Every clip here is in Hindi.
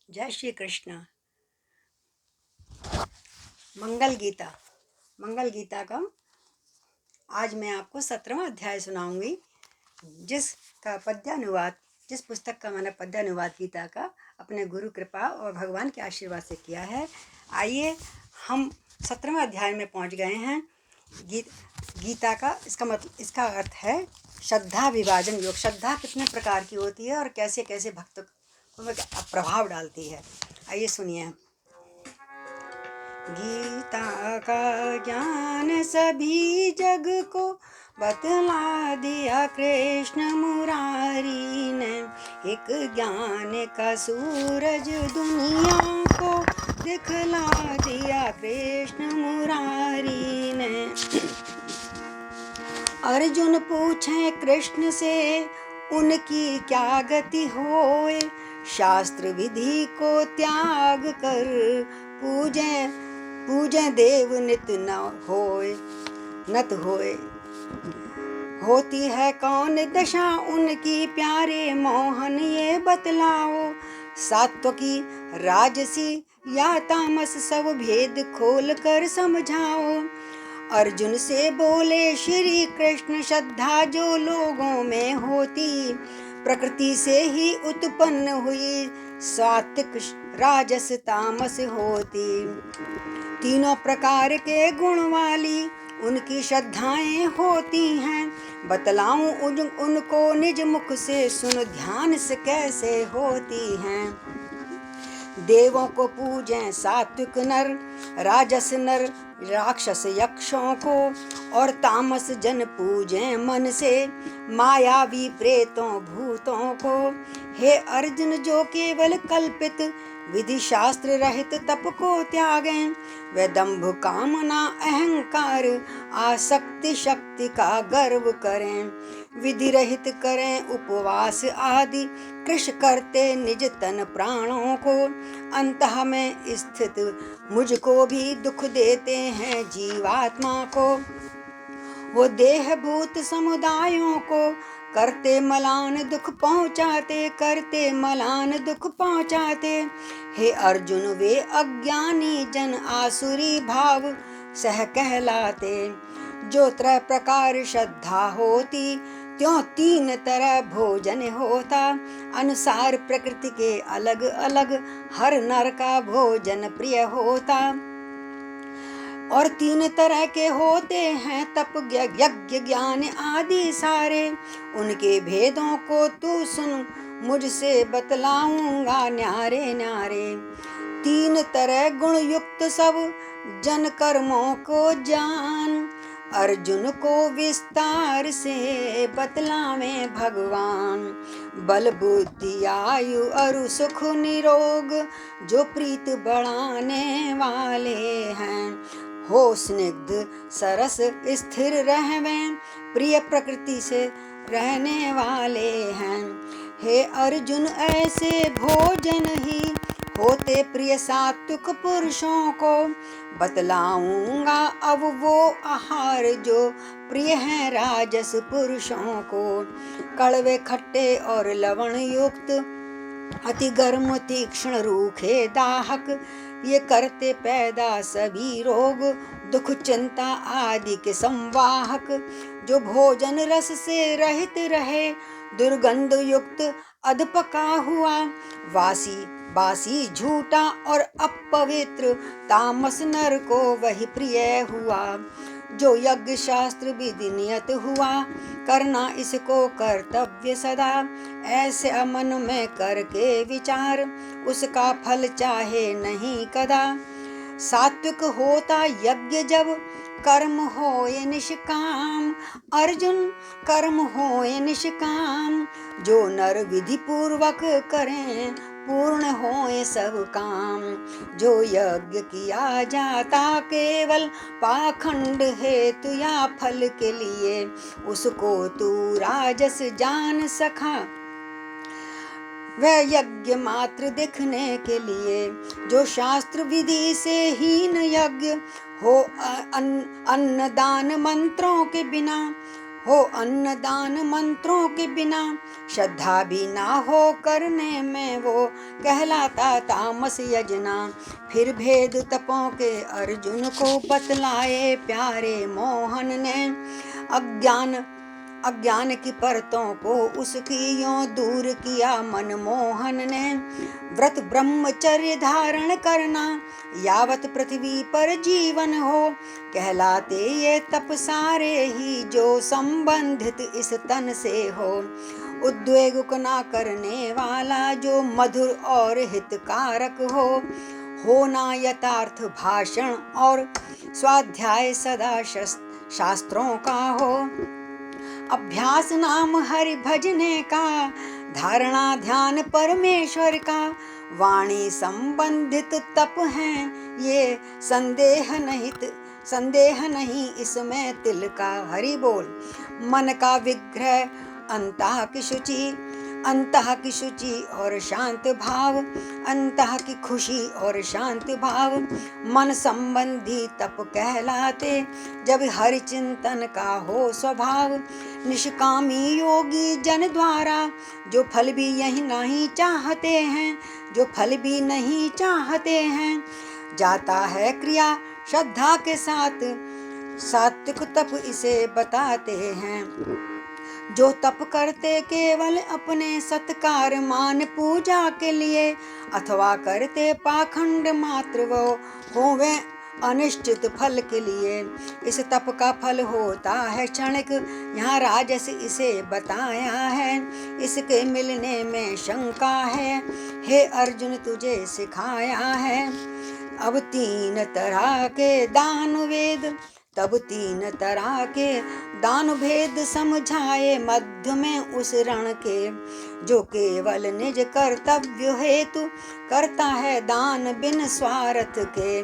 जय श्री कृष्ण। मंगल गीता। मंगल गीता का आज मैं आपको 17वां अध्याय सुनाऊंगी, जिस पुस्तक का मैंने पद्यानुवाद गीता का अपने गुरु कृपा और भगवान के आशीर्वाद से किया है। आइए हम 17वें अध्याय में पहुंच गए हैं। गीता का इसका अर्थ है श्रद्धा विभाजन योग। श्रद्धा कितने प्रकार की होती है और कैसे कैसे भक्त को में प्रभाव डालती है। आइए सुनिए। गीता का ज्ञान सभी जग को बतला दिया कृष्ण मुरारी ने। एक ज्ञान का सूरज दुनिया को दिखला दिया कृष्ण मुरारी ने। अर्जुन पूछे कृष्ण से उनकी क्या गति होए। शास्त्र विधि को त्याग कर पूजे पूजे देव नित न होए नत होए। होती है कौन दशा उनकी प्यारे मोहन ये बतलाओ। सात्विकी राजसी या तामस सब भेद खोल कर समझाओ। अर्जुन से बोले श्री कृष्ण श्रद्धा जो लोगों में होती प्रकृति से ही उत्पन्न हुई। सात्विक राजस तामस होती तीनों प्रकार के गुण वाली उनकी श्रद्धाएं होती हैं। बतलाऊं उनको निज मुख से सुन ध्यान से कैसे होती हैं। देवों को पूजें सात्विक नर, राजस नर राक्षस यक्षों को और तामस जन पूजें मन से मायावी प्रेतों भूतों को। हे अर्जुन जो केवल कल्पित विधि शास्त्र रहित तप को त्यागें वे दंभ कामना अहंकार आसक्ति शक्ति का गर्व करें। विधि रहित करें उपवास आदि कृष करते निज तन प्राणों को। अंतः में स्थित मुझको भी दुख देते हैं जीवात्मा को। वो देह भूत समुदायों को करते मलान दुख पहुँचाते। हे अर्जुन वे अज्ञानी जन आसुरी भाव सह कहलाते। जो त्रय प्रकार श्रद्धा होती त्यों तीन तरह भोजन होता। अनुसार प्रकृति के अलग अलग हर नर का भोजन प्रिय होता। और तीन तरह के होते हैं तप यज्ञ ज्ञान आदि सारे। उनके भेदों को तू सुन मुझसे बतलाऊंगा न्यारे न्यारे। तीन तरह गुण युक्त सब जन कर्मों को जान। अर्जुन को विस्तार से बतलावें भगवान। बल बुद्धि आयु अरु सुख निरोग जो प्रीत बढ़ाने वाले हैं। हो स्निग्ध सरस स्थिर रहवें प्रिय प्रकृति से रहने वाले हैं। हे अर्जुन ऐसे भोजन ही होते प्रिय सात्विक पुरुषों को। बतलाऊंगा अब वो आहार जो प्रिय हैं राजस पुरुषों को। कड़वे खट्टे और लवण युक्त अति गर्म तीक्ष्ण रूखे दाहक ये करते पैदा सभी रोग दुख चिंता आदि के संवाहक। जो भोजन रस से रहित रहे दुर्गंध युक्त अधपका हुआ बासी झूठा और अपवित्र तामस नर को वही प्रिय हुआ। जो यज्ञ शास्त्र विधि नियत हुआ करना इसको कर्तव्य सदा। ऐसे मन में करके विचार उसका फल चाहे नहीं कदा। सात्विक होता यज्ञ जब कर्म होए निष्काम। अर्जुन कर्म होए निष्काम जो नर विधि पूर्वक करें पूर्ण होए सब काम। जो यज्ञ किया जाता केवल पाखंड हेतु या फल के लिए उसको तू राजस जान सखा। वह यज्ञ मात्र दिखने के लिए। जो शास्त्र विधि से हीन यज्ञ हो अन्न दान मंत्रों के बिना हो अन्नदान मंत्रों के बिना, श्रद्धा भी ना हो करने में वो कहलाता तामस यजना। फिर भेद तपों के अर्जुन को बतलाए प्यारे मोहन ने, अज्ञान अज्ञान की परतों को उसकी यों दूर किया मनमोहन ने। व्रत ब्रह्मचर्य धारण करना यावत पृथ्वी पर जीवन हो, कहलाते ये तप सारे ही जो संबंधित इस तन से हो। उद्वेग को ना करने वाला जो मधुर और हितकारक हो ना यथार्थ भाषण और स्वाध्याय सदा शास्त्रों का हो। अभ्यास नाम हरि भजने का, धारणा ध्यान परमेश्वर का, वाणी संबंधित तप हैं ये संदेह नहीं इसमें तिल का। हरि बोल। मन का विग्रह, अंतः की शुचि और शांत भाव, अंतः की खुशी और शांत भाव, मन संबंधी तप कहलाते जब हरि चिंतन का हो स्वभाव। निष्कामी योगी जन द्वारा जो फल भी यही नहीं चाहते हैं, जाता है क्रिया श्रद्धा के साथ, सात्विक तप इसे बताते हैं। जो तप करते केवल अपने सत्कार मान पूजा के लिए, अथवा करते पाखंड मात्र वो होवे अनिश्चित फल के लिए। इस तप का फल होता है क्षणिक, यहाँ राजस इसे बताया है, इसके मिलने में शंका है। हे अर्जुन तुझे सिखाया है अब तीन तरह के दान भेद समझाए मध्य में उस रण के। जो केवल निज कर्तव्य हेतु करता है दान बिन स्वार्थ के,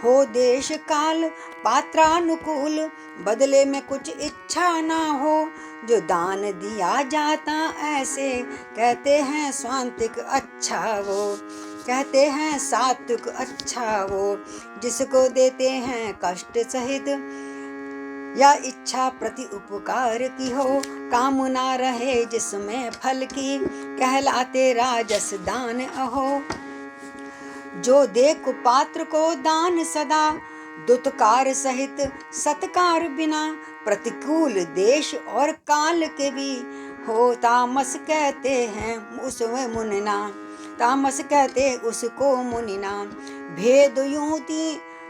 हो देश काल पात्रानुकूल बदले में कुछ इच्छा ना हो। जो दान दिया जाता ऐसे कहते हैं सात्विक अच्छा वो, जिसको देते हैं कष्ट सहित या इच्छा प्रति उपकार की हो, कामना रहे जिसमें फल की, कहलाते राजस दान अहो। जो दे कुपात्र को दान सदा, दुत्कार सहित सत्कार बिना, प्रतिकूल देश और काल के भी हो, तामस कहते हैं उसको मुनिना।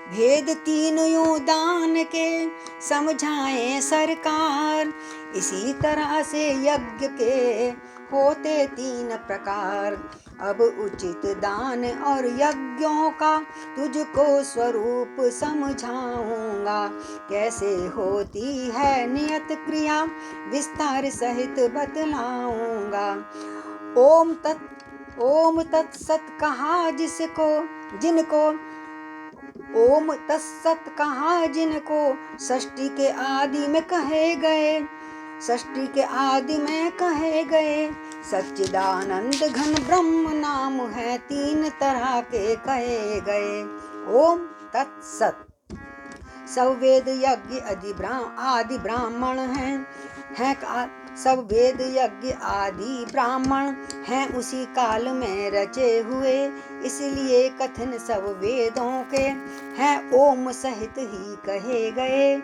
भेद तीन यूं दान के समझाएं सरकार, इसी तरह से यज्ञ के होते तीन प्रकार। अब उचित दान और यज्ञों का तुझको स्वरूप समझाऊंगा, कैसे होती है नियत क्रिया विस्तार सहित बतलाऊंगा। ओम तत्सत कहा जिनको सृष्टि के आदि में कहे गए, सच्चिदानंद घन ब्रह्म नाम है तीन तरह के कहे गए। ओम तत्सत। सब वेद यज्ञ आदि ब्राह्मण हैं, सब वेद यज्ञ आदि ब्राह्मण हैं उसी काल में रचे हुए, इसलिए कथन सब वेदों के हैं ओम सहित ही कहे गए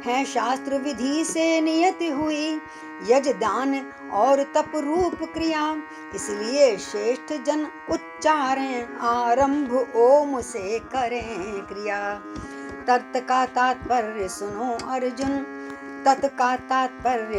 हैं। शास्त्र विधि से नियत हुई यजदान और तप रूप क्रिया, इसलिए श्रेष्ठ जन उच्चारें आरंभ ओम से करें क्रिया। तत् का तात्पर्य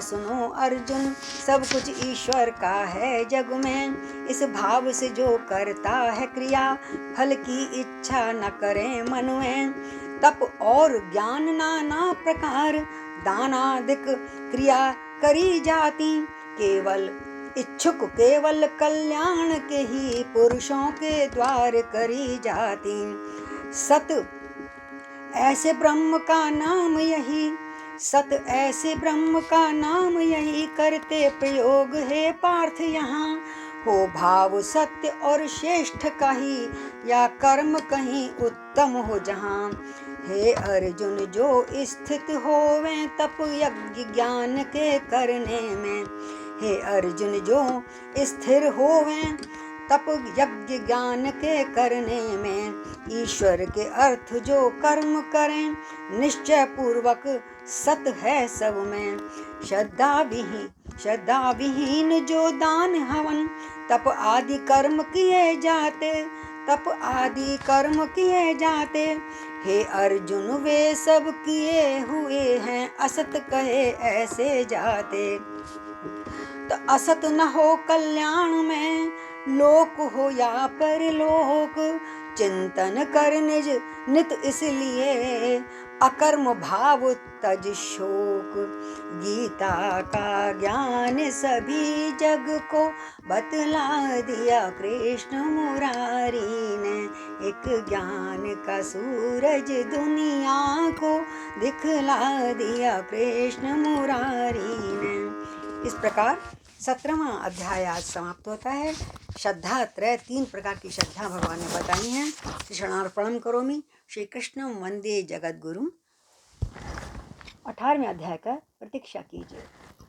सुनो अर्जुन, सब कुछ ईश्वर का है जग में। इस भाव से जो करता है क्रिया, फल की इच्छा न करे मन में। तप और ज्ञान नाना प्रकार, दानादिक क्रिया करी जाती, केवल इच्छुक केवल कल्याण के ही पुरुषों के द्वार करी जाती। सत ऐसे ब्रह्म का नाम यही करते प्रयोग है पार्थ यहाँ। हो भाव सत्य और श्रेष्ठ कहीं, या कर्म कहीं उत्तम हो जहाँ। हे अर्जुन जो स्थित होवे तप यज्ञ ज्ञान के करने में। हे अर्जुन जो स्थिर होवे तप यज्ञ ज्ञान के करने में। ईश्वर के अर्थ जो कर्म करें निश्चय पूर्वक सत है सब में। श्रद्धा विहीन जो दान हवन तप आदि कर्म किए जाते, तप आदि कर्म किए जाते। हे अर्जुन वे सब किए हुए हैं असत कहे ऐसे जाते। तो असत न हो कल्याण में लोक हो या परलोक। चिंतन कर निज नित इसलिए अकर्म भाव तज शोक। गीता का ज्ञान सभी जग को बतला दिया कृष्ण मुरारी ने। एक ज्ञान का सूरज दुनिया को दिखला दिया कृष्ण मुरारी ने। इस प्रकार 17वां अध्याय आज समाप्त होता है। श्रद्धा त्रय 3 प्रकार की श्रद्धा भगवान ने बताई हैं। श्री शरणार्पणम करोमि। श्री कृष्ण वंदे जगद्गुरु। 18वें अध्याय का प्रतीक्षा कीजिए।